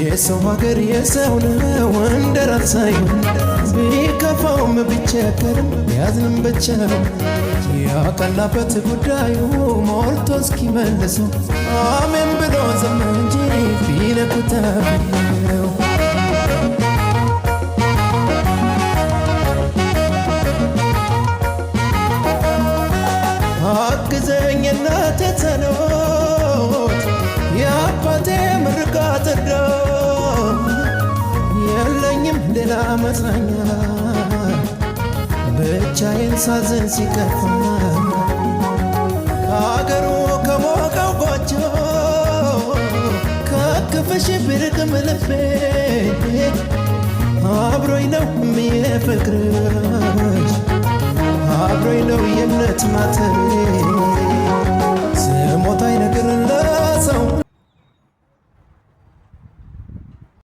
የሰው ሀገር የሰው ነው እንደራስ አይሆን ቢከፋውም ቢቸገርም ቢያዝንም ብቻ ያቀናበት ጉዳዩ ሞልቶ እስኪመልሰው አሜን ብሎ ዝም እንጂ ቢነኩት ነው። አግዘኝ እናቴ ጸሎት የአባቴ ምርቃት እርዳት የለኝም ሌላ መጽናኛ ብቻዬን ሳዝን ሲከፋ ከአገሩ ከሞቀው ጎጆ ከክፍሽ ብርቅም ልቤ አብሮኝ ነው የሚፍቅርሽ አብሮኝ ነው የእምነት ማተቤ ስሞት አይነግር ለሰው